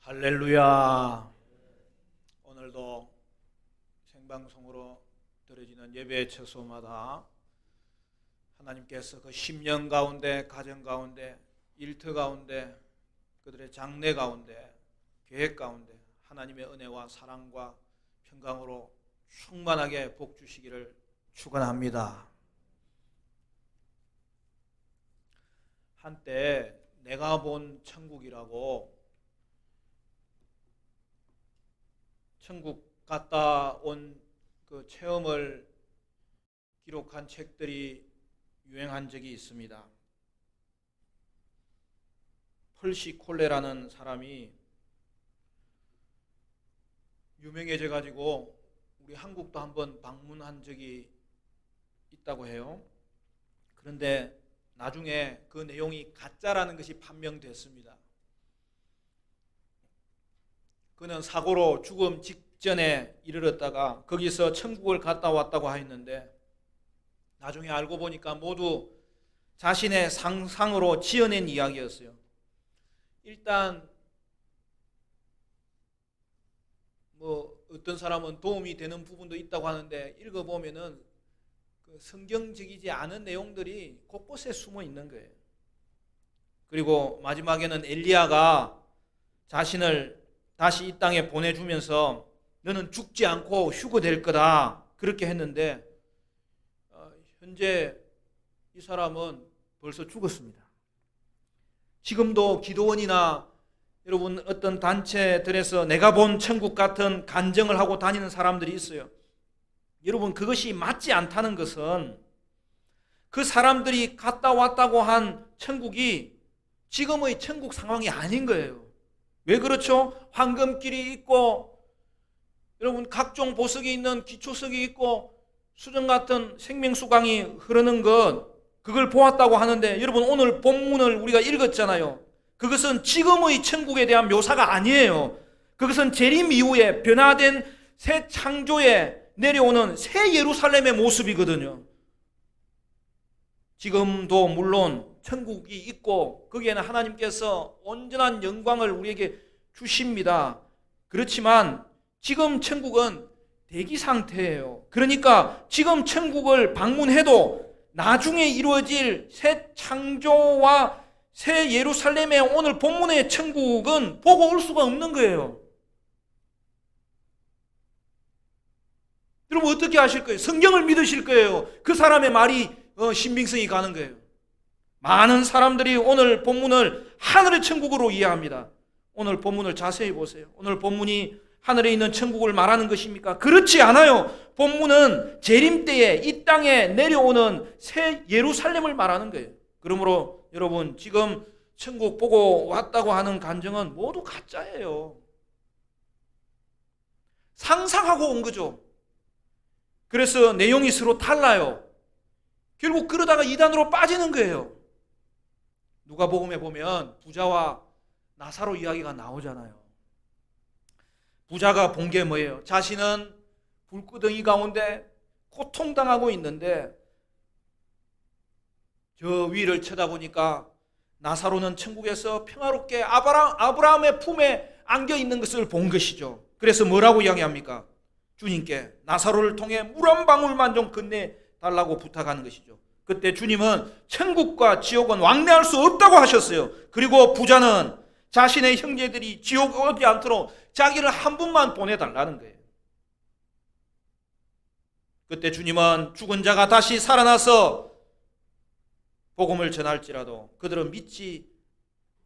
할렐루야. 오늘도 생방송으로 드려지는 예배 처소마다 하나님께서 그 10년 가운데, 가정 가운데, 일터 가운데, 그들의 장래 가운데, 계획 가운데 하나님의 은혜와 사랑과 평강으로 충만하게 복 주시기를 축원합니다. 한때 내가 본 천국이라고 천국 갔다 온 그 체험을 기록한 책들이 유행한 적이 있습니다. 펄시 콜레라는 사람이 유명해져 가지고 우리 한국도 한번 방문한 적이 있다고 해요. 그런데 나중에 그 내용이 가짜라는 것이 판명됐습니다. 그는 사고로 죽음 직전에 이르렀다가 거기서 천국을 갔다 왔다고 하였는데 나중에 알고 보니까 모두 자신의 상상으로 지어낸 이야기였어요. 일단 어떤 사람은 도움이 되는 부분도 있다고 하는데 읽어보면은 그 성경적이지 않은 내용들이 곳곳에 숨어 있는 거예요. 그리고 마지막에는 엘리야가 자신을 다시 이 땅에 보내주면서 너는 죽지 않고 휴거될 거다 그렇게 했는데 현재 이 사람은 벌써 죽었습니다. 지금도 기도원이나 여러분 어떤 단체들에서 내가 본 천국 같은 간증을 하고 다니는 사람들이 있어요. 여러분 그것이 맞지 않다는 것은 그 사람들이 갔다 왔다고 한 천국이 지금의 천국 상황이 아닌 거예요. 왜 그렇죠? 황금길이 있고 여러분 각종 보석이 있는 기초석이 있고 수정 같은 생명수강이 흐르는 그걸 보았다고 하는데 여러분 오늘 본문을 우리가 읽었잖아요. 그것은 지금의 천국에 대한 묘사가 아니에요. 그것은 재림 이후에 변화된 새 창조에 내려오는 새 예루살렘의 모습이거든요. 지금도 물론 천국이 있고 거기에는 하나님께서 온전한 영광을 우리에게 주십니다. 그렇지만 지금 천국은 대기 상태예요. 그러니까 지금 천국을 방문해도 나중에 이루어질 새 창조와 새 예루살렘의 오늘 본문의 천국은 보고 올 수가 없는 거예요. 여러분 어떻게 하실 거예요? 성경을 믿으실 거예요? 그 사람의 말이 신빙성이 가는 거예요. 많은 사람들이 오늘 본문을 하늘의 천국으로 이해합니다. 오늘 본문을 자세히 보세요. 오늘 본문이 하늘에 있는 천국을 말하는 것입니까? 그렇지 않아요. 본문은 재림 때에 이 땅에 내려오는 새 예루살렘을 말하는 거예요. 그러므로 여러분 지금 천국 보고 왔다고 하는 간증은 모두 가짜예요. 상상하고 온 거죠. 그래서 내용이 서로 달라요. 결국 그러다가 이단으로 빠지는 거예요. 누가복음에 보면 부자와 나사로 이야기가 나오잖아요. 부자가 본 게 뭐예요? 자신은 불구덩이 가운데 고통당하고 있는데 저 위를 쳐다보니까 나사로는 천국에서 평화롭게 아브라함의 품에 안겨 있는 것을 본 것이죠. 그래서 뭐라고 이야기합니까? 주님께 나사로를 통해 물 한 방울만 좀 건네달라고 부탁하는 것이죠. 그때 주님은 천국과 지옥은 왕래할 수 없다고 하셨어요. 그리고 부자는 자신의 형제들이 지옥 오지 않도록 자기를 한 분만 보내달라는 거예요. 그때 주님은 죽은 자가 다시 살아나서 복음을 전할지라도 그들은 믿지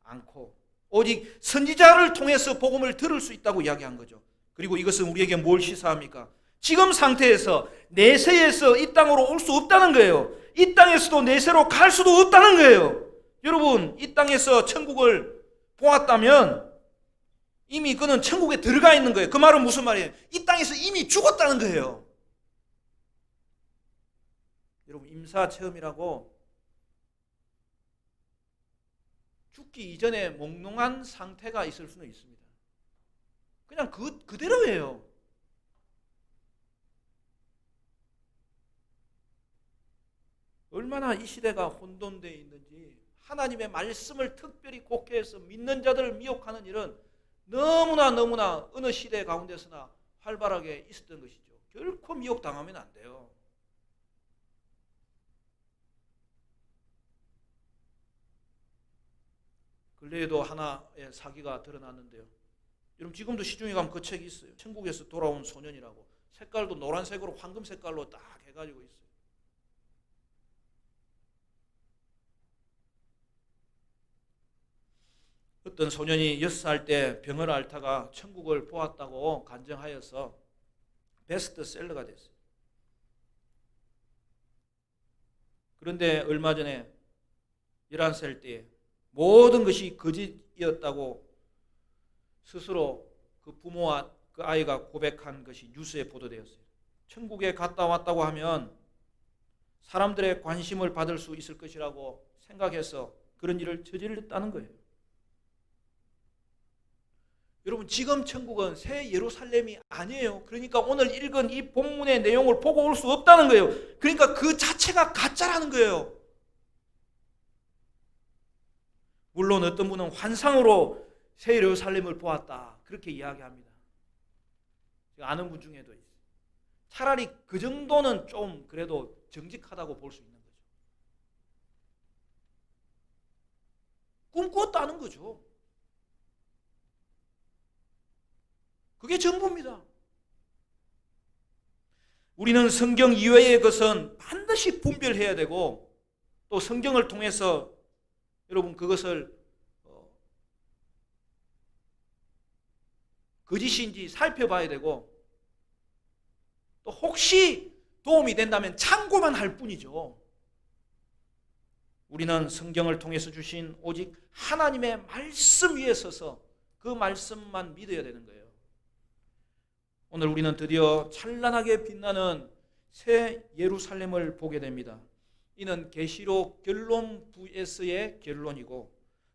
않고 오직 선지자를 통해서 복음을 들을 수 있다고 이야기한 거죠. 그리고 이것은 우리에게 뭘 시사합니까? 지금 상태에서 내세에서 이 땅으로 올 수 없다는 거예요. 이 땅에서도 내세로 갈 수도 없다는 거예요. 여러분 이 땅에서 천국을 보았다면 이미 그는 천국에 들어가 있는 거예요. 그 말은 무슨 말이에요? 이 땅에서 이미 죽었다는 거예요. 여러분 임사체험이라고 죽기 이전에 몽롱한 상태가 있을 수는 있습니다. 그냥 그대로예요. 얼마나 이 시대가 혼돈되어 있는지 하나님의 말씀을 특별히 곡해해서 믿는 자들을 미혹하는 일은 너무나 어느 시대 가운데서나 활발하게 있었던 것이죠. 결코 미혹당하면 안 돼요. 근래에도 하나의 사기가 드러났는데요. 여러분 지금도 시중에 가면 그 책이 있어요. 천국에서 돌아온 소년이라고. 색깔도 노란색으로 황금 색깔로 딱 해가지고 있어요. 어떤 소년이 6살 때 병을 앓다가 천국을 보았다고 간증하여서 베스트셀러가 됐어요. 그런데 얼마 전에 11살 때 모든 것이 거짓이었다고 스스로 그 부모와 그 아이가 고백한 것이 뉴스에 보도되었어요. 천국에 갔다 왔다고 하면 사람들의 관심을 받을 수 있을 것이라고 생각해서 그런 일을 저질렀다는 거예요. 여러분 지금 천국은 새 예루살렘이 아니에요. 그러니까 오늘 읽은 이 본문의 내용을 보고 올 수 없다는 거예요. 그러니까 그 자체가 가짜라는 거예요. 물론 어떤 분은 환상으로 새 예루살렘을 보았다 그렇게 이야기합니다. 제가 아는 분 중에도 있어요. 차라리 그 정도는 좀 그래도 정직하다고 볼 수 있는 거죠. 꿈꾸었다는 거죠. 그게 전부입니다. 우리는 성경 이외의 것은 반드시 분별해야 되고 또 성경을 통해서 여러분 그것을 거짓인지 살펴봐야 되고 또 혹시 도움이 된다면 참고만 할 뿐이죠. 우리는 성경을 통해서 주신 오직 하나님의 말씀 위에 서서 그 말씀만 믿어야 되는 거예요. 오늘 우리는 드디어 찬란하게 빛나는 새 예루살렘을 보게 됩니다. 이는 계시록 결론 vs의 결론이고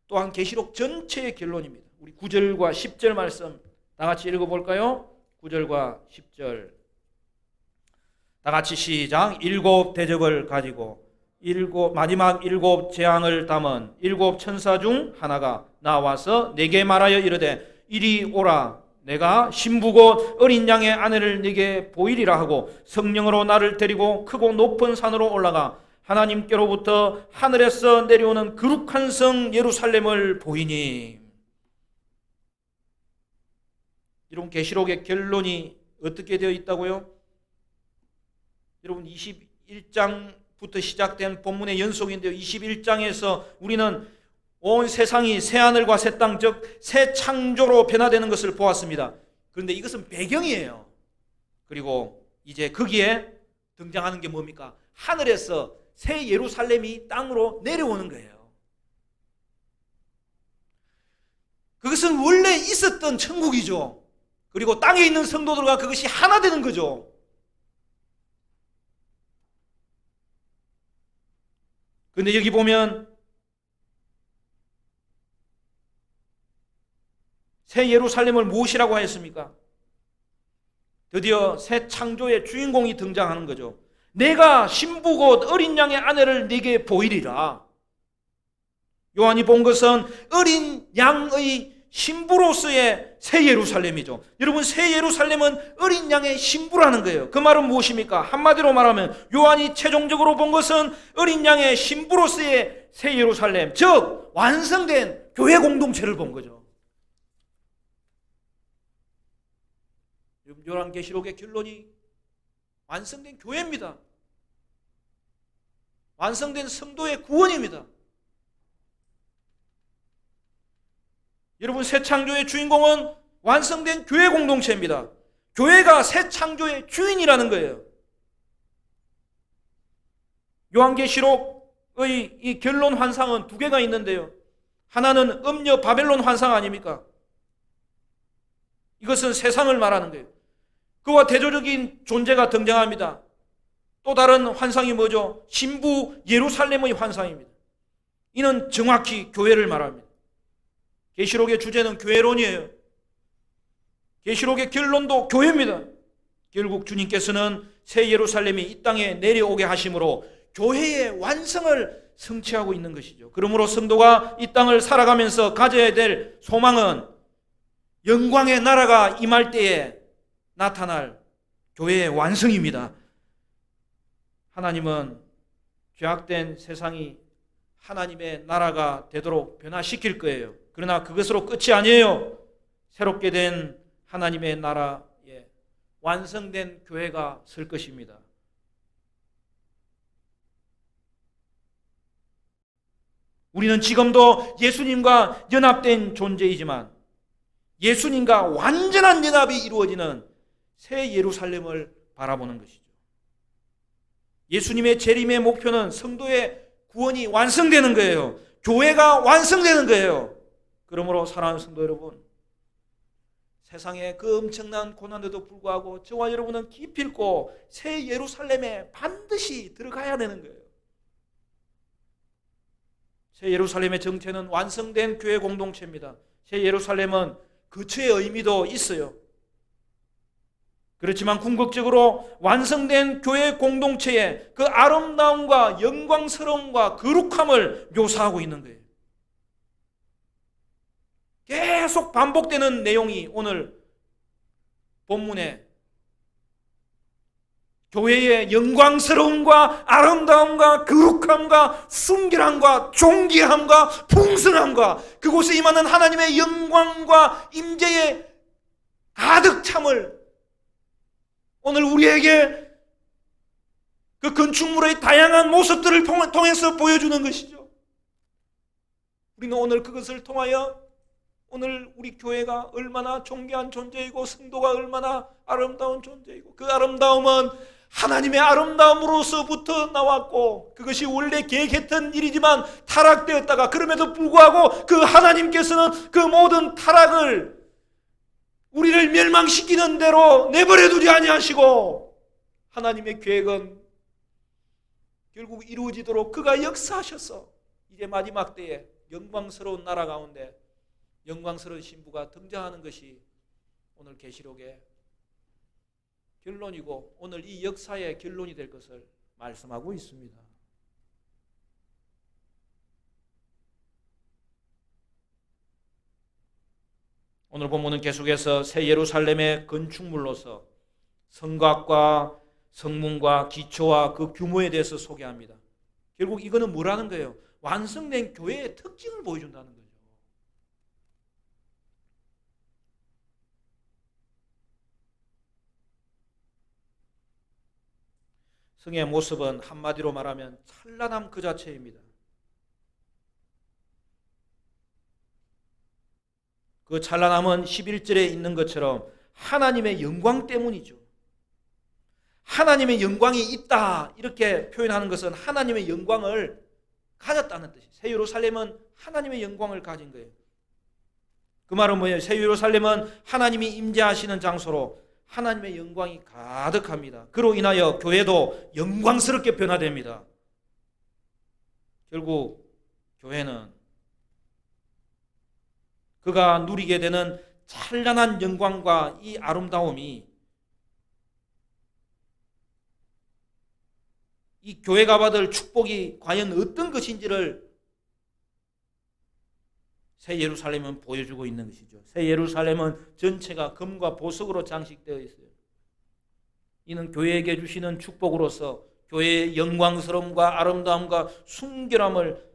또한 계시록 전체의 결론입니다. 우리 9절과 10절 말씀 다 같이 읽어볼까요? 9절과 10절 다 같이 시작. 7 대접을 가지고 마지막 7 재앙을 담은 7 천사 중 하나가 나와서 내게 말하여 이르되 이리 오라. 내가 신부고 어린 양의 아내를 네게 보이리라 하고 성령으로 나를 데리고 크고 높은 산으로 올라가 하나님께로부터 하늘에서 내려오는 거룩한 성 예루살렘을 보이니. 여러분 계시록의 결론이 어떻게 되어 있다고요? 여러분 21장부터 시작된 본문의 연속인데요. 21장에서 우리는 온 세상이 새 하늘과 새 땅, 즉 새 창조로 변화되는 것을 보았습니다. 그런데 이것은 배경이에요. 그리고 이제 거기에 등장하는 게 뭡니까? 하늘에서 새 예루살렘이 땅으로 내려오는 거예요. 그것은 원래 있었던 천국이죠. 그리고 땅에 있는 성도들과 그것이 하나 되는 거죠. 그런데 여기 보면 새 예루살렘을 무엇이라고 하였습니까? 드디어 새 창조의 주인공이 등장하는 거죠. 내가 신부 곧 어린 양의 아내를 네게 보이리라. 요한이 본 것은 어린 양의 신부로서의 새 예루살렘이죠. 여러분 새 예루살렘은 어린 양의 신부라는 거예요. 그 말은 무엇입니까? 한마디로 말하면 요한이 최종적으로 본 것은 어린 양의 신부로서의 새 예루살렘, 즉 완성된 교회 공동체를 본 거죠. 요한계시록의 결론이 완성된 교회입니다. 완성된 성도의 구원입니다. 여러분 새 창조의 주인공은 완성된 교회 공동체입니다. 교회가 새 창조의 주인이라는 거예요. 요한계시록의 이 결론 환상은 두 개가 있는데요. 하나는 음녀 바벨론 환상 아닙니까? 이것은 세상을 말하는 거예요. 그와 대조적인 존재가 등장합니다. 또 다른 환상이 뭐죠? 신부 예루살렘의 환상입니다. 이는 정확히 교회를 말합니다. 계시록의 주제는 교회론이에요. 계시록의 결론도 교회입니다. 결국 주님께서는 새 예루살렘이 이 땅에 내려오게 하심으로 교회의 완성을 성취하고 있는 것이죠. 그러므로 성도가 이 땅을 살아가면서 가져야 될 소망은 영광의 나라가 임할 때에 나타날 교회의 완성입니다. 하나님은 죄악된 세상이 하나님의 나라가 되도록 변화시킬 거예요. 그러나 그것으로 끝이 아니에요. 새롭게 된 하나님의 나라에 완성된 교회가 설 것입니다. 우리는 지금도 예수님과 연합된 존재이지만 예수님과 완전한 연합이 이루어지는 새 예루살렘을 바라보는 것이죠. 예수님의 재림의 목표는 성도의 구원이 완성되는 거예요. 교회가 완성되는 거예요. 그러므로 사랑하는 성도 여러분, 세상에 그 엄청난 고난에도 불구하고 저와 여러분은 기필코 새 예루살렘에 반드시 들어가야 되는 거예요. 새 예루살렘의 정체는 완성된 교회 공동체입니다. 새 예루살렘은 거처의 의미도 있어요. 그렇지만 궁극적으로 완성된 교회 공동체의 그 아름다움과 영광스러움과 거룩함을 묘사하고 있는 거예요. 계속 반복되는 내용이 오늘 본문에 교회의 영광스러움과 아름다움과 거룩함과 순결함과 존귀함과 풍성함과 그곳에 임하는 하나님의 영광과 임재의 가득 참을 오늘 우리에게 그 건축물의 다양한 모습들을 통해서 보여주는 것이죠. 우리는 오늘 그것을 통하여 오늘 우리 교회가 얼마나 존귀한 존재이고 성도가 얼마나 아름다운 존재이고 그 아름다움은 하나님의 아름다움으로서부터 나왔고 그것이 원래 계획했던 일이지만 타락되었다가 그럼에도 불구하고 그 하나님께서는 그 모든 타락을 우리를 멸망시키는 대로 내버려 두지 아니하시고 하나님의 계획은 결국 이루어지도록 그가 역사하셔서 이제 마지막 때에 영광스러운 나라 가운데 영광스러운 신부가 등장하는 것이 오늘 계시록의 결론이고 오늘 이 역사의 결론이 될 것을 말씀하고 있습니다. 오늘 본문은 계속해서 새 예루살렘의 건축물로서 성곽과 성문과 기초와 그 규모에 대해서 소개합니다. 결국 이거는 뭐라는 거예요? 완성된 교회의 특징을 보여준다는 거예요. 성의 모습은 한마디로 말하면 찬란함 그 자체입니다. 그 찬란함은 11절에 있는 것처럼 하나님의 영광 때문이죠. 하나님의 영광이 있다 이렇게 표현하는 것은 하나님의 영광을 가졌다는 뜻이에요. 새 예루살렘은 하나님의 영광을 가진 거예요. 그 말은 뭐예요? 새 예루살렘은 하나님이 임재하시는 장소로 하나님의 영광이 가득합니다. 그로 인하여 교회도 영광스럽게 변화됩니다. 결국 교회는 그가 누리게 되는 찬란한 영광과 이 아름다움이 이 교회가 받을 축복이 과연 어떤 것인지를 새 예루살렘은 보여주고 있는 것이죠. 새 예루살렘은 전체가 금과 보석으로 장식되어 있어요. 이는 교회에게 주시는 축복으로서 교회의 영광스러움과 아름다움과 순결함을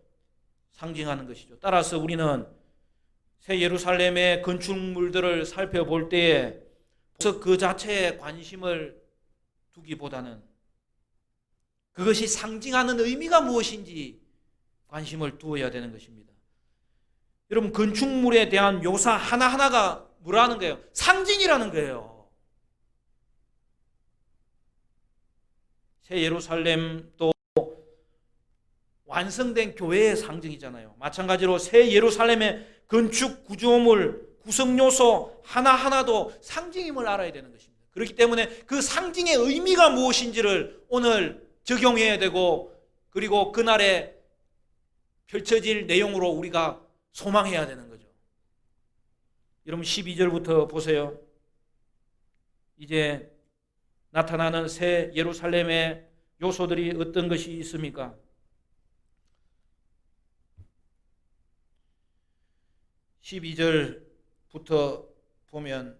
상징하는 것이죠. 따라서 우리는 새 예루살렘의 건축물들을 살펴볼 때에 그 자체에 관심을 두기보다는 그것이 상징하는 의미가 무엇인지 관심을 두어야 되는 것입니다. 여러분, 건축물에 대한 묘사 하나하나가 뭐라는 거예요? 상징이라는 거예요. 새 예루살렘도 완성된 교회의 상징이잖아요. 마찬가지로 새 예루살렘의 건축 구조물, 구성 요소 하나하나도 상징임을 알아야 되는 것입니다. 그렇기 때문에 그 상징의 의미가 무엇인지를 오늘 적용해야 되고 그리고 그날에 펼쳐질 내용으로 우리가 소망해야 되는 거죠. 여러분 12절부터 보세요. 이제 나타나는 새 예루살렘의 요소들이 어떤 것이 있습니까? 12절부터 보면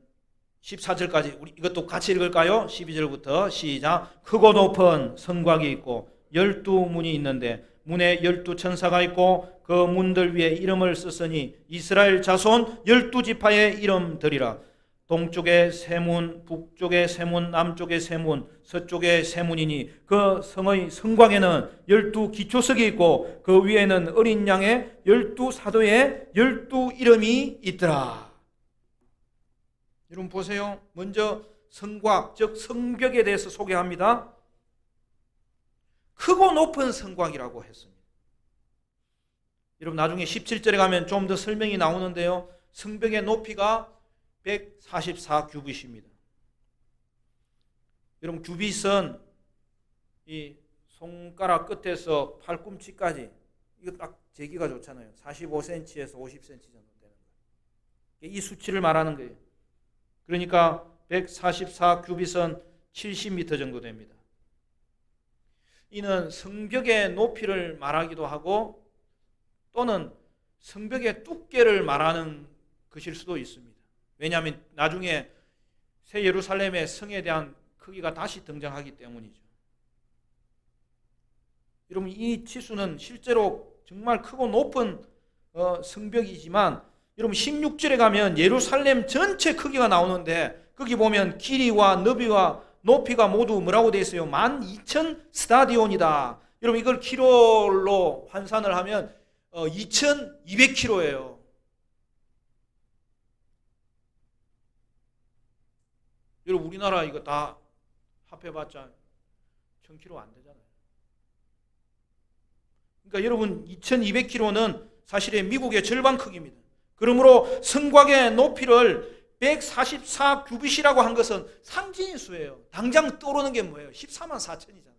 14절까지 우리 이것도 같이 읽을까요? 12절부터 시작. 크고 높은 성곽이 있고 12문이 있는데 문에 12천사가 있고 그 문들 위에 이름을 썼으니 이스라엘 자손 12지파의 이름들이라. 동쪽에 세 문, 북쪽에 세 문, 남쪽에 세 문, 서쪽에 세 문이니 그 성의 성곽에는 12기초석이 있고 그 위에는 어린 양의 12사도의 12 이름이 있더라. 여러분 보세요. 먼저 성곽, 즉 성벽에 대해서 소개합니다. 크고 높은 성곽이라고 했습니다. 여러분 나중에 17절에 가면 좀 더 설명이 나오는데요. 성벽의 높이가 144규빗입니다. 여러분 규빗은 이 손가락 끝에서 팔꿈치까지 이거 딱 재기가 좋잖아요. 45cm에서 50cm 정도 되는 거예요. 이 수치를 말하는 거예요. 그러니까 144규빗은 70m 정도 됩니다. 이는 성벽의 높이를 말하기도 하고 또는 성벽의 두께를 말하는 것일 수도 있습니다. 왜냐하면 나중에 새 예루살렘의 성에 대한 크기가 다시 등장하기 때문이죠. 여러분 이 치수는 실제로 정말 크고 높은 성벽이지만 여러분 16절에 가면 예루살렘 전체 크기가 나오는데 거기 보면 길이와 너비와 높이가 모두 뭐라고 되어 있어요? 12,000 스타디온이다. 여러분 이걸 킬로로 환산을 하면 2,200km예요. 여러분 우리나라 이거 다 합해봤자 1,000km 안 되잖아요. 그러니까 여러분 2,200km는 사실은 미국의 절반 크기입니다. 그러므로 성곽의 높이를 144규빗이라고 한 것은 상징의 수예요. 당장 떠오르는 게 뭐예요? 14만 4천이잖아요.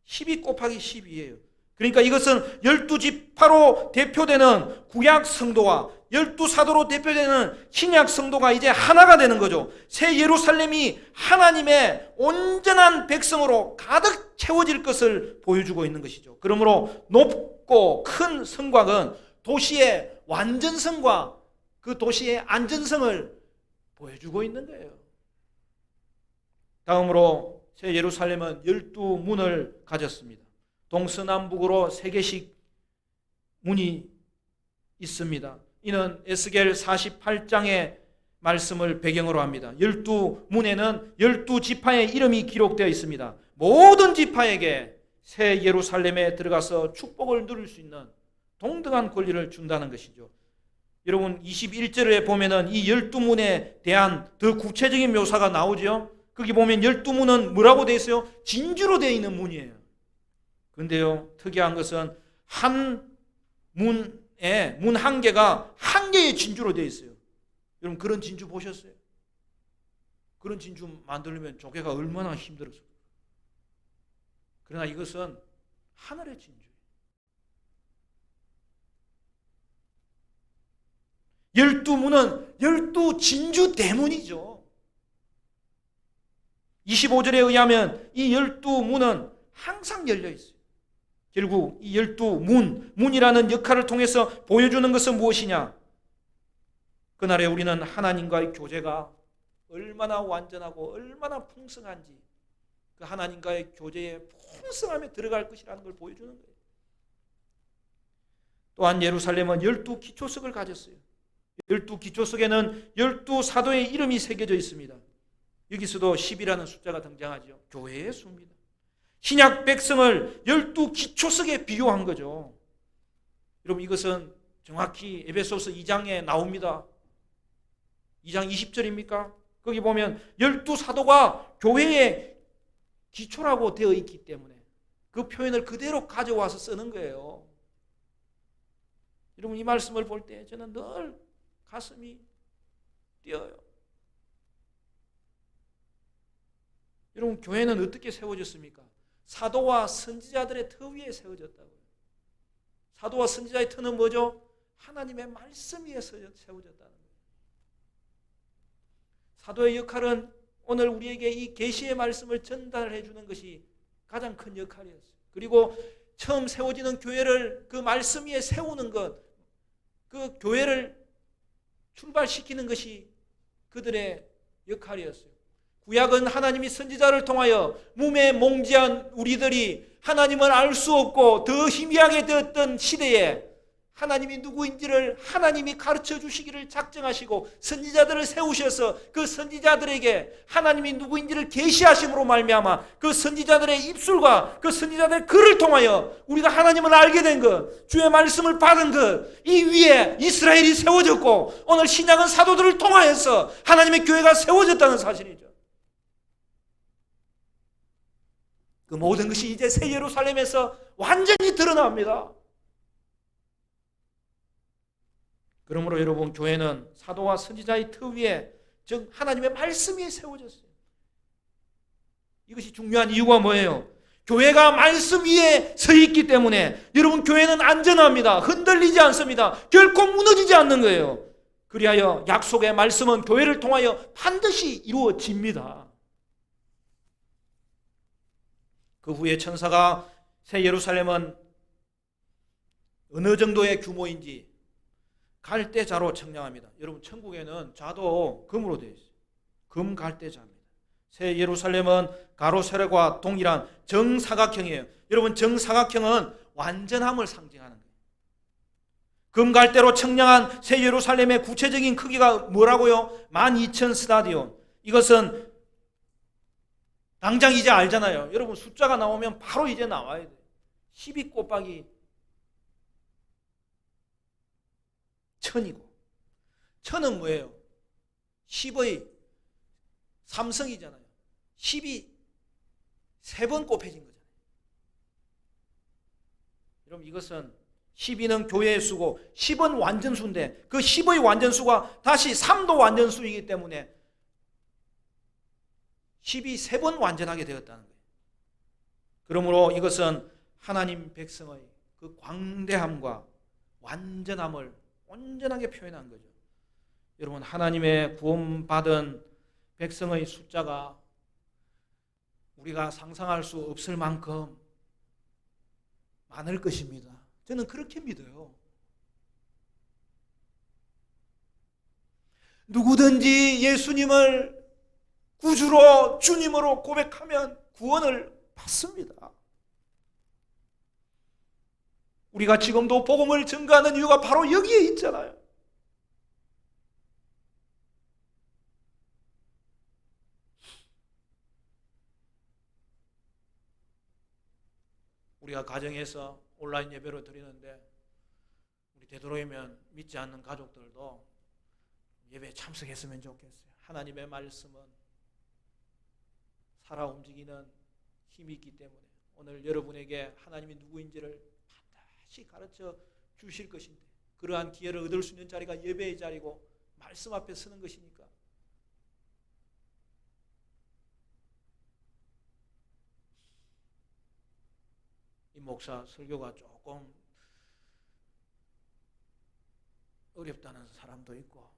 12 곱하기 12예요. 그러니까 이것은 12지파로 대표되는 구약 성도와 12사도로 대표되는 신약 성도가 이제 하나가 되는 거죠. 새 예루살렘이 하나님의 온전한 백성으로 가득 채워질 것을 보여주고 있는 것이죠. 그러므로 높고 큰 성곽은 도시의 완전성과 그 도시의 안전성을 보여주고 있는 거예요. 다음으로 새 예루살렘은 12문을 가졌습니다. 동서남북으로 3개씩 문이 있습니다. 이는 에스겔 48장의 말씀을 배경으로 합니다. 12문에는 12지파의 이름이 기록되어 있습니다. 모든 지파에게 새 예루살렘에 들어가서 축복을 누릴 수 있는 동등한 권리를 준다는 것이죠. 여러분 21절에 보면은 이 12문에 대한 더 구체적인 묘사가 나오죠. 거기 보면 12문은 뭐라고 되어 있어요? 진주로 되어 있는 문이에요. 그런데요, 특이한 것은 한 문에 문 한 개가 한 개의 진주로 되어 있어요. 여러분 그런 진주 보셨어요? 그런 진주 만들려면 조개가 얼마나 힘들었어요. 그러나 이것은 하늘의 진주예요. 12문은 12진주 대문이죠. 25절에 의하면 이 12문은 항상 열려 있어요. 결국 이 12문이라는 역할을 통해서 보여주는 것은 무엇이냐? 그날에 우리는 하나님과의 교제가 얼마나 완전하고 얼마나 풍성한지 그 하나님과의 교제의 풍성함에 들어갈 것이라는 걸 보여주는 거예요. 또한 예루살렘은 12기초석을 가졌어요. 12기초석에는 12사도의 이름이 새겨져 있습니다. 여기서도 10이라는 숫자가 등장하죠. 교회의 수입니다. 신약 백성을 12기초석에 비유한 거죠. 여러분 이것은 정확히 에베소서 2장에 나옵니다. 2장 20절입니까? 거기 보면 12사도가 교회의 기초라고 되어 있기 때문에 그 표현을 그대로 가져와서 쓰는 거예요. 여러분 이 말씀을 볼 때 저는 늘 가슴이 뛰어요. 여러분 교회는 어떻게 세워졌습니까? 사도와 선지자들의 터 위에 세워졌다고요. 사도와 선지자의 터는 뭐죠? 하나님의 말씀 위에 세워졌다는 거예요. 사도의 역할은 오늘 우리에게 이 계시의 말씀을 전달해 주는 것이 가장 큰 역할이었어요. 그리고 처음 세워지는 교회를 그 말씀 위에 세우는 것, 그 교회를 출발시키는 것이 그들의 역할이었어요. 구약은 하나님이 선지자를 통하여 몸에 몽지한 우리들이 하나님을 알 수 없고 더 희미하게 되었던 시대에 하나님이 누구인지를 하나님이 가르쳐 주시기를 작정하시고 선지자들을 세우셔서 그 선지자들에게 하나님이 누구인지를 계시하심으로 말미암아 그 선지자들의 입술과 그 선지자들의 글을 통하여 우리가 하나님을 알게 된 것, 주의 말씀을 받은 것, 이 위에 이스라엘이 세워졌고 오늘 신약은 사도들을 통하여서 하나님의 교회가 세워졌다는 사실이죠. 그 모든 것이 이제 새 예루살렘에서 완전히 드러납니다. 그러므로 여러분, 교회는 사도와 선지자의 터 위에, 즉 하나님의 말씀 위에 세워졌어요. 이것이 중요한 이유가 뭐예요? 교회가 말씀 위에 서 있기 때문에 여러분, 교회는 안전합니다. 흔들리지 않습니다. 결코 무너지지 않는 거예요. 그리하여 약속의 말씀은 교회를 통하여 반드시 이루어집니다. 그 후에 천사가 새 예루살렘은 어느 정도의 규모인지 갈대자로 측량합니다. 여러분, 천국에는 자도 금으로 되어 있어요. 금 갈대자입니다. 새 예루살렘은 가로 세로가 동일한 정사각형이에요. 여러분, 정사각형은 완전함을 상징하는 거예요. 금 갈대로 측량한 새 예루살렘의 구체적인 크기가 뭐라고요? 12,000 스타디온. 이것은 당장 이제 알잖아요. 여러분, 숫자가 나오면 바로 이제 나와야 돼요. 12 곱하기 1000이고, 1000은 뭐예요? 10의 3승이잖아요. 10이 3번 곱해진 거잖아요. 여러분, 이것은 12는 교회의 수고 10은 완전수인데 그 10의 완전수가 다시 3도 완전수이기 때문에 10이 3번 완전하게 되었다는 거예요. 그러므로 이것은 하나님 백성의 그 광대함과 완전함을 온전하게 표현한 거죠. 여러분, 하나님의 구원받은 백성의 숫자가 우리가 상상할 수 없을 만큼 많을 것입니다. 저는 그렇게 믿어요. 누구든지 예수님을 구주로 주님으로 고백하면 구원을 받습니다. 우리가 지금도 복음을 증거하는 이유가 바로 여기에 있잖아요. 우리가 가정에서 온라인 예배를 드리는데 우리 되도록이면 믿지 않는 가족들도 예배에 참석했으면 좋겠어요. 하나님의 말씀은 살아 움직이는 힘이 있기 때문에 오늘 여러분에게 하나님이 누구인지를 반드시 가르쳐 주실 것인데 그러한 기회를 얻을 수 있는 자리가 예배의 자리고 말씀 앞에 서는 것이니까 이 목사 설교가 조금 어렵다는 사람도 있고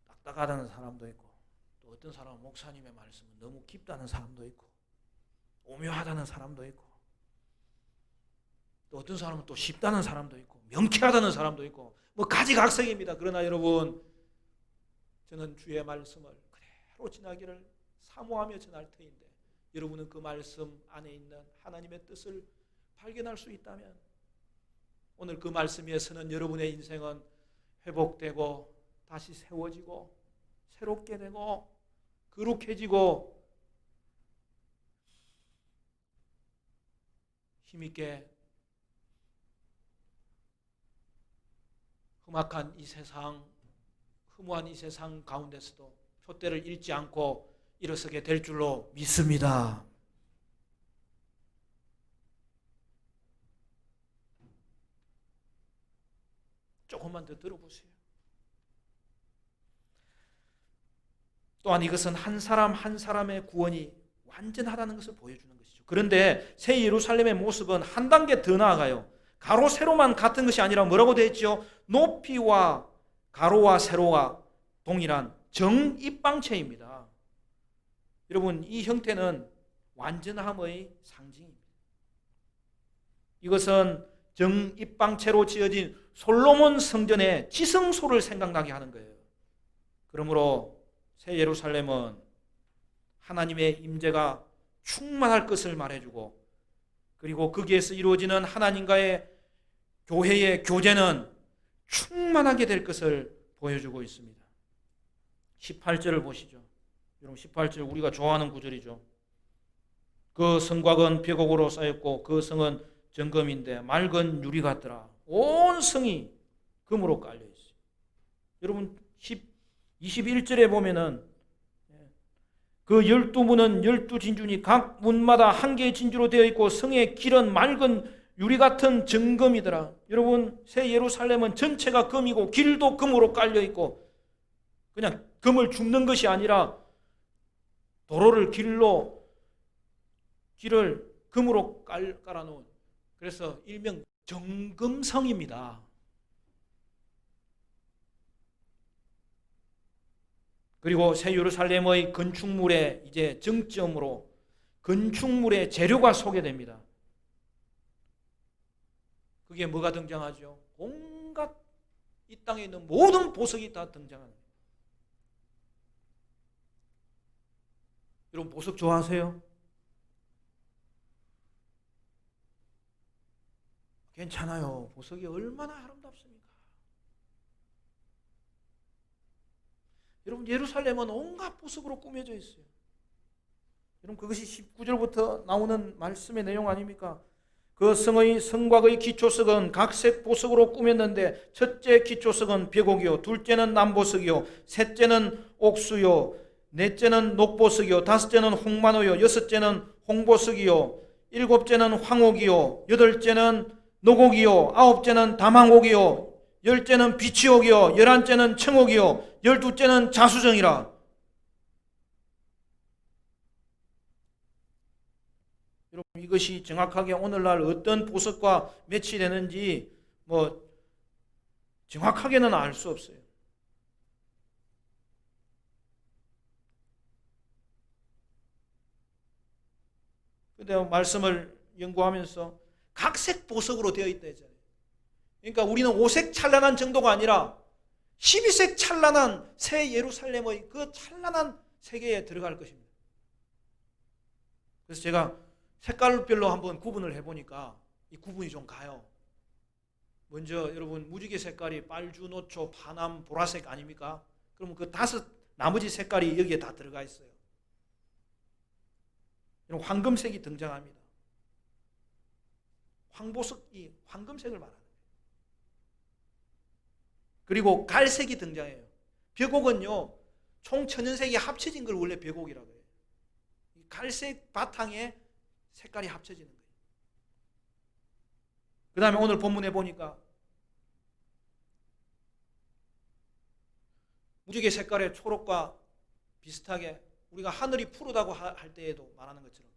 딱딱하다는 사람도 있고 또 어떤 사람은 목사님의 말씀은 너무 깊다는 사람도 있고 오묘하다는 사람도 있고 또 어떤 사람은 또 쉽다는 사람도 있고 명쾌하다는 사람도 있고 뭐 가지각색입니다. 그러나 여러분, 저는 주의 말씀을 그대로 지나기를 사모하며 전할 터인데 여러분은 그 말씀 안에 있는 하나님의 뜻을 발견할 수 있다면 오늘 그 말씀 위에 서는 여러분의 인생은 회복되고 다시 세워지고 새롭게 되고 거룩해지고 힘있게 험악한 이 세상, 허무한 이 세상 가운데서도 표대를 잃지 않고 일어서게 될 줄로 믿습니다. 조금만 더 들어보세요. 또한 이것은 한 사람 한 사람의 구원이 완전하다는 것을 보여주는 것이죠. 그런데 새 예루살렘의 모습은 한 단계 더 나아가요. 가로 세로만 같은 것이 아니라 뭐라고 되어 있죠? 높이와 가로와 세로가 동일한 정입방체입니다. 여러분, 이 형태는 완전함의 상징입니다. 이것은 정입방체로 지어진 솔로몬 성전의 지성소를 생각나게 하는 거예요. 그러므로 새 예루살렘은 하나님의 임재가 충만할 것을 말해주고, 그리고 거기에서 이루어지는 하나님과의 교회의 교제는 충만하게 될 것을 보여주고 있습니다. 18절을 보시죠. 여러분 18절 우리가 좋아하는 구절이죠. 그 성곽은 벽옥으로 쌓였고 그 성은 정금인데 맑은 유리 같더라. 온 성이 금으로 깔려 있어요. 여러분 21절에 보면은 그 12문은 12진주니 각 문마다 한 개의 진주로 되어 있고 성의 길은 맑은 유리 같은 정금이더라. 여러분 새 예루살렘은 전체가 금이고 길도 금으로 깔려 있고, 그냥 금을 줍는 것이 아니라 도로를 길을 금으로 깔아놓은, 그래서 일명 정금성입니다. 그리고 새 예루살렘의 건축물의 이제 정점으로 건축물의 재료가 소개됩니다. 그게 뭐가 등장하죠? 온갖 이 땅에 있는 모든 보석이 다 등장합니다. 여러분 보석 좋아하세요? 괜찮아요. 보석이 얼마나 아름답습니까? 여러분 예루살렘은 온갖 보석으로 꾸며져 있어요. 여러분 그것이 19절부터 나오는 말씀의 내용 아닙니까? 그 성의 성곽의 기초석은 각색 보석으로 꾸몄는데 첫째 기초석은 벽옥이요, 둘째는 남보석이요, 셋째는 옥수요, 넷째는 녹보석이요, 다섯째는 홍마노요, 여섯째는 홍보석이요, 일곱째는 황옥이요, 여덟째는 노곡이요, 아홉째는 담항옥이요, 열째는 비치옥이요, 열한째는 청옥이요, 열두째는 자수정이라. 여러분 이것이 정확하게 오늘날 어떤 보석과 매치되는지 정확하게는 알 수 없어요. 근데 말씀을 연구하면서 각색 보석으로 되어 있다 했잖아요. 그러니까 우리는 5색 찬란한 정도가 아니라 12색 찬란한 새 예루살렘의 그 찬란한 세계에 들어갈 것입니다. 그래서 제가 색깔별로 한번 구분을 해보니까 이 구분이 좀 가요. 먼저 여러분 무지개 색깔이 빨주, 노초, 파남, 보라색 아닙니까? 그러면 그 다섯 나머지 색깔이 여기에 다 들어가 있어요. 이런 황금색이 등장합니다. 황보석이 황금색을 말합니다. 그리고 갈색이 등장해요. 벽옥은요, 총 천연색이 합쳐진 걸 원래 벽옥이라고 해요. 갈색 바탕에 색깔이 합쳐지는 거예요. 그 다음에 오늘 본문에 보니까 무지개 색깔의 초록과 비슷하게 우리가 하늘이 푸르다고 할 때에도 말하는 것처럼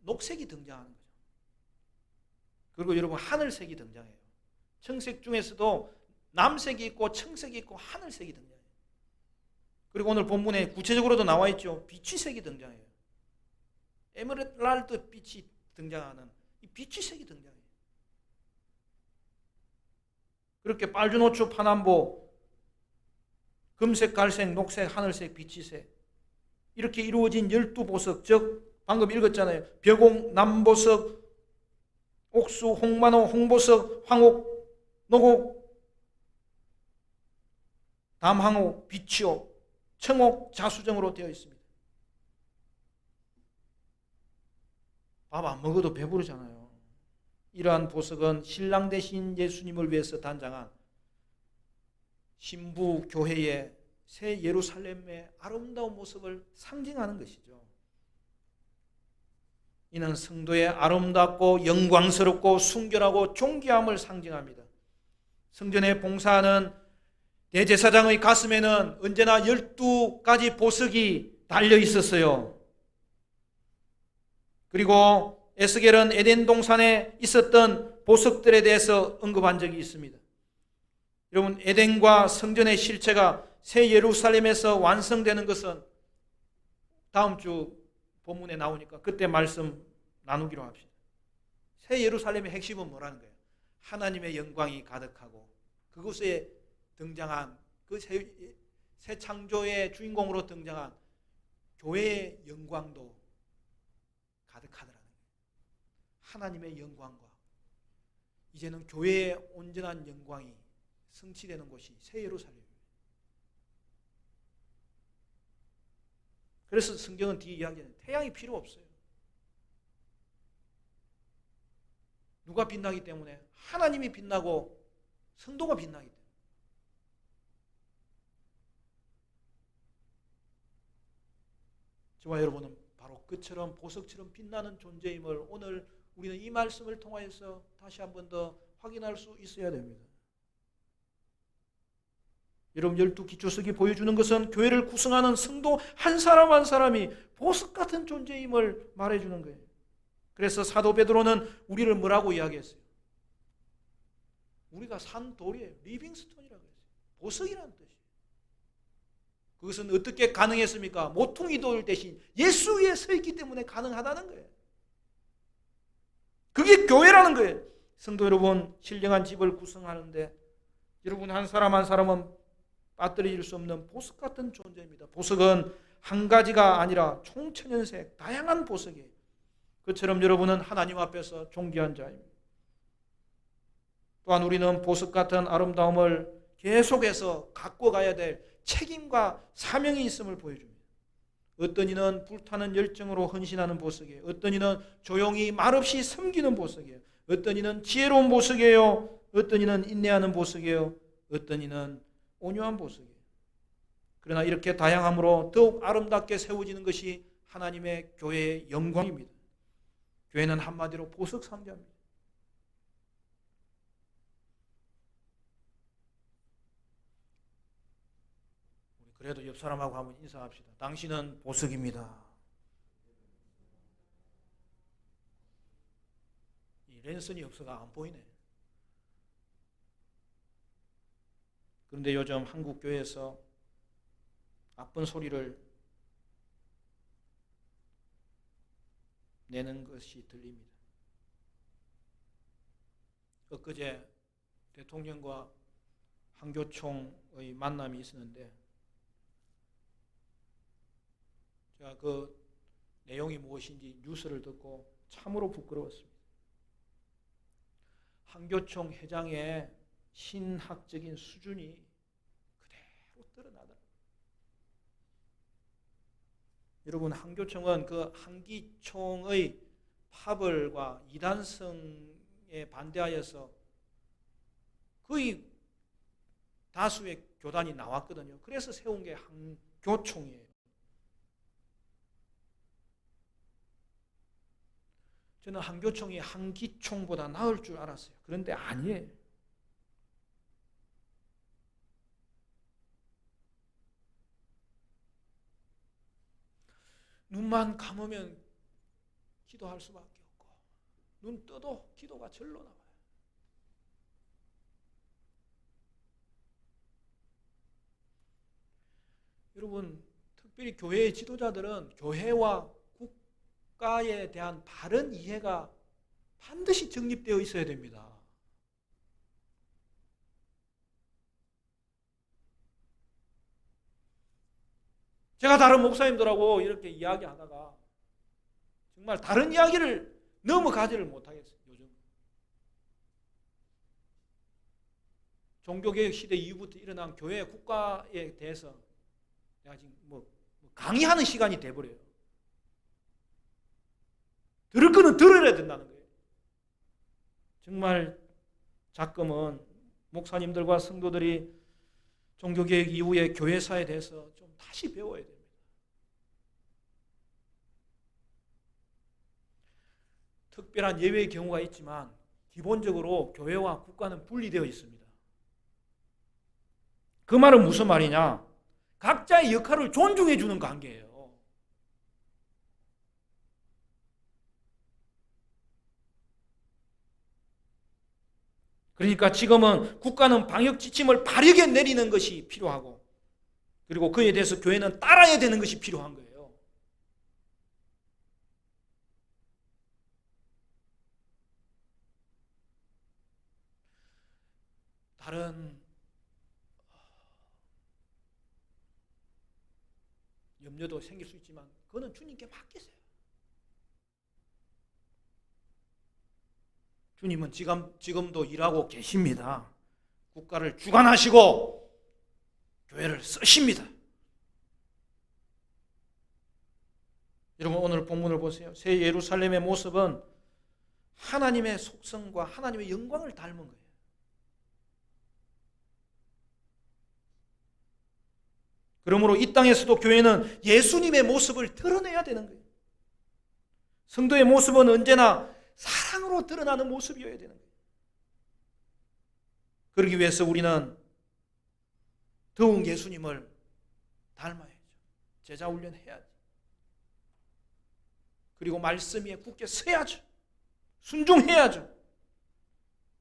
녹색이 등장하는 거죠. 그리고 여러분 하늘색이 등장해요. 청색 중에서도 남색이 있고 청색이 있고 하늘색이 등장해요. 그리고 오늘 본문에 구체적으로도 나와 있죠. 비치색이 등장해요. 에메랄드 빛이 등장하는 이 비치색이 등장해요. 그렇게 빨주, 노초, 파남보, 금색, 갈색, 녹색, 하늘색, 비치색 이렇게 이루어진 12보석, 즉 방금 읽었잖아요. 벽옥, 남보석, 옥수, 홍마노, 홍보석, 황옥, 노곡, 담항옥, 비치옥, 청옥, 자수정으로 되어 있습니다. 밥 안 먹어도 배부르잖아요. 이러한 보석은 신랑 되신 예수님을 위해서 단장한 신부 교회의 새 예루살렘의 아름다운 모습을 상징하는 것이죠. 이는 성도의 아름답고 영광스럽고 순결하고 존귀함을 상징합니다. 성전에 봉사하는 대제사장의 가슴에는 언제나 12가지 보석이 달려 있었어요. 그리고 에스겔은 에덴 동산에 있었던 보석들에 대해서 언급한 적이 있습니다. 여러분 에덴과 성전의 실체가 새 예루살렘에서 완성되는 것은 다음 주 본문에 나오니까 그때 말씀 나누기로 합시다. 새 예루살렘의 핵심은 뭐라는 거예요? 하나님의 영광이 가득하고 그곳에 등장한 그 새 창조의 주인공으로 등장한 교회의 영광도 가득하더라는 거예요. 하나님의 영광과 이제는 교회의 온전한 영광이 성취되는 곳이 새 예루살렘입니다. 그래서 성경은 뒤에 이야기하는 태양이 필요 없어요. 누가 빛나기 때문에? 하나님이 빛나고 성도가 빛나기 때문에. 저와 여러분은 바로 그처럼 보석처럼 빛나는 존재임을 오늘 우리는 이 말씀을 통하여서 다시 한 번 더 확인할 수 있어야 됩니다. 여러분 12기초석이 보여주는 것은 교회를 구성하는 성도 한 사람 한 사람이 보석 같은 존재임을 말해주는 거예요. 그래서 사도 베드로는 우리를 뭐라고 이야기했어요? 우리가 산 돌이에요. 리빙스톤이라고 했어요. 보석이라는 뜻이에요. 그것은 어떻게 가능했습니까? 모퉁이 돌 대신 예수 위에 서 있기 때문에 가능하다는 거예요. 그게 교회라는 거예요. 성도 여러분, 신령한 집을 구성하는데 여러분 한 사람 한 사람은 빠뜨릴 수 없는 보석 같은 존재입니다. 보석은 한 가지가 아니라 총천연색 다양한 보석이에요. 그처럼 여러분은 하나님 앞에서 존귀한 자입니다. 또한 우리는 보석 같은 아름다움을 계속해서 갖고 가야 될 책임과 사명이 있음을 보여줍니다. 어떤 이는 불타는 열정으로 헌신하는 보석이에요. 어떤 이는 조용히 말없이 섬기는 보석이에요. 어떤 이는 지혜로운 보석이에요. 어떤 이는 인내하는 보석이에요. 어떤 이는 온유한 보석이에요. 그러나 이렇게 다양함으로 더욱 아름답게 세워지는 것이 하나님의 교회의 영광입니다. 교회는 한마디로 보석 상자입니다. 우리 그래도 옆 사람하고 한번 인사합시다. 당신은 보석입니다. 이 랜선이 없어가 안 보이네. 그런데 요즘 한국 교회에서 나쁜 소리를 내는 것이 들립니다. 엊그제 대통령과 한교총의 만남이 있었는데 제가 그 내용이 무엇인지 뉴스를 듣고 참으로 부끄러웠습니다. 한교총 회장의 신학적인 수준이 그대로 드러나더라고요. 여러분 한교총은 그 한기총의 파벌과 이단성에 반대하여서 거의 다수의 교단이 나왔거든요. 그래서 세운 게 한교총이에요. 저는 한교총이 한기총보다 나을 줄 알았어요. 그런데 아니에요. 눈만 감으면 기도할 수밖에 없고 눈 떠도 기도가 절로 나와요. 여러분 특별히 교회의 지도자들은 교회와 국가에 대한 바른 이해가 반드시 정립되어 있어야 됩니다. 제가 다른 목사님들하고 이렇게 이야기하다가 정말 다른 이야기를 넘어가지를 못하겠어요. 요즘 종교개혁 시대 이후부터 일어난 교회 국가에 대해서 내가 지금 강의하는 시간이 돼버려요. 들을 거는 들어야 된다는 거예요. 정말 자금은 목사님들과 성도들이 종교개혁 이후의 교회사에 대해서 좀 다시 배워야 됩니다. 특별한 예외의 경우가 있지만 기본적으로 교회와 국가는 분리되어 있습니다. 그 말은 무슨 말이냐? 각자의 역할을 존중해 주는 관계예요. 그러니까 지금은 국가는 방역 지침을 바르게 내리는 것이 필요하고 그리고 그에 대해서 교회는 따라야 되는 것이 필요한 거예요. 다른 염려도 생길 수 있지만 그거는 주님께 맡기세요. 주님은 지금도 일하고 계십니다. 국가를 주관하시고 교회를 쓰십니다. 여러분 오늘 본문을 보세요. 새 예루살렘의 모습은 하나님의 속성과 하나님의 영광을 닮은 거예요. 그러므로 이 땅에서도 교회는 예수님의 모습을 드러내야 되는 거예요. 성도의 모습은 언제나 사랑으로 드러나는 모습이어야 되는 거예요. 그러기 위해서 우리는 더욱 예수님을 닮아야죠. 제자 훈련해야죠. 그리고 말씀 위에 굳게 서야죠. 순종해야죠.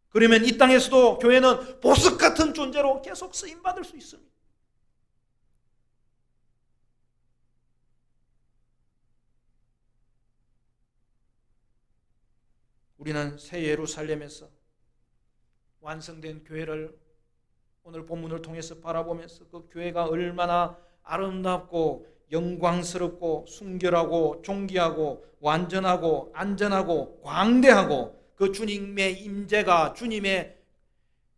그러면 이 땅에서도 교회는 보석 같은 존재로 계속 쓰임받을 수 있습니다. 우리는 새 예루살렘에서 완성된 교회를 오늘 본문을 통해서 바라보면서 그 교회가 얼마나 아름답고 영광스럽고 순결하고 존귀하고 완전하고 안전하고 광대하고 그 주님의 임재가 주님의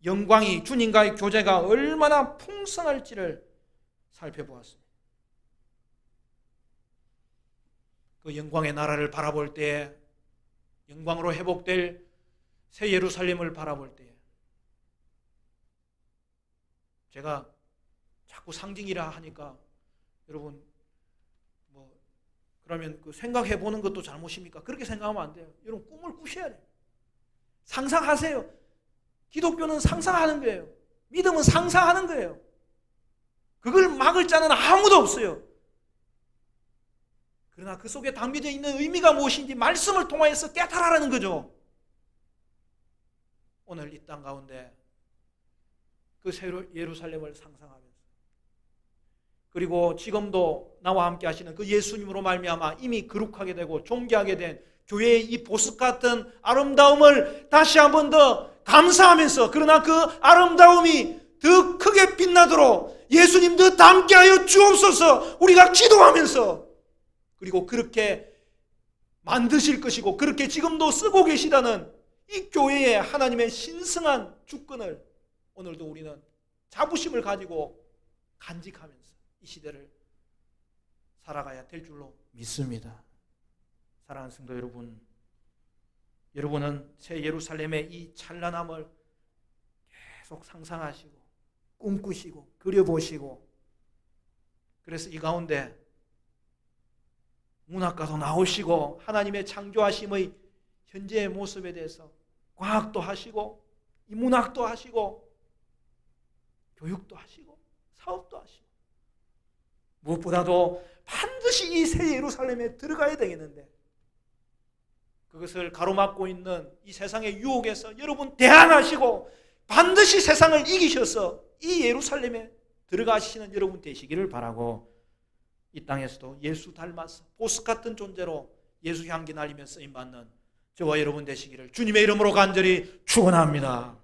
영광이 주님과의 교제가 얼마나 풍성할지를 살펴보았습니다. 그 영광의 나라를 바라볼 때 영광으로 회복될 새 예루살렘을 바라볼 때 제가 자꾸 상징이라 하니까 여러분 그러면 그 생각해 보는 것도 잘못입니까? 그렇게 생각하면 안 돼요. 여러분 꿈을 꾸셔야 돼요. 상상하세요. 기독교는 상상하는 거예요. 믿음은 상상하는 거예요. 그걸 막을 자는 아무도 없어요. 그러나 그 속에 담겨져 있는 의미가 무엇인지 말씀을 통하여서 깨달으라는 거죠. 오늘 이 땅 가운데 그 새 예루살렘을 상상하면서 그리고 지금도 나와 함께 하시는 그 예수님으로 말미암아 이미 거룩하게 되고 존귀하게 된 교회의 이 보석 같은 아름다움을 다시 한 번 더 감사하면서 그러나 그 아름다움이 더 크게 빛나도록 예수님 더 닮게 하여 주옵소서 우리가 기도하면서 그리고 그렇게 만드실 것이고 그렇게 지금도 쓰고 계시다는 이 교회의 하나님의 신성한 주권을 오늘도 우리는 자부심을 가지고 간직하면서 이 시대를 살아가야 될 줄로 믿습니다. 사랑하는 성도 여러분, 여러분은 새 예루살렘의 이 찬란함을 계속 상상하시고 꿈꾸시고 그려보시고 그래서 이 가운데 문학과도 나오시고 하나님의 창조하심의 현재의 모습에 대해서 과학도 하시고 이 문학도 하시고 교육도 하시고 사업도 하시고 무엇보다도 반드시 이 새 예루살렘에 들어가야 되겠는데 그것을 가로막고 있는 이 세상의 유혹에서 여러분 대항하시고 반드시 세상을 이기셔서 이 예루살렘에 들어가시는 여러분 되시기를 바라고 이 땅에서도 예수 닮아서 보석 같은 존재로 예수 향기 날리며 쓰임받는 저와 여러분 되시기를 주님의 이름으로 간절히 축원합니다.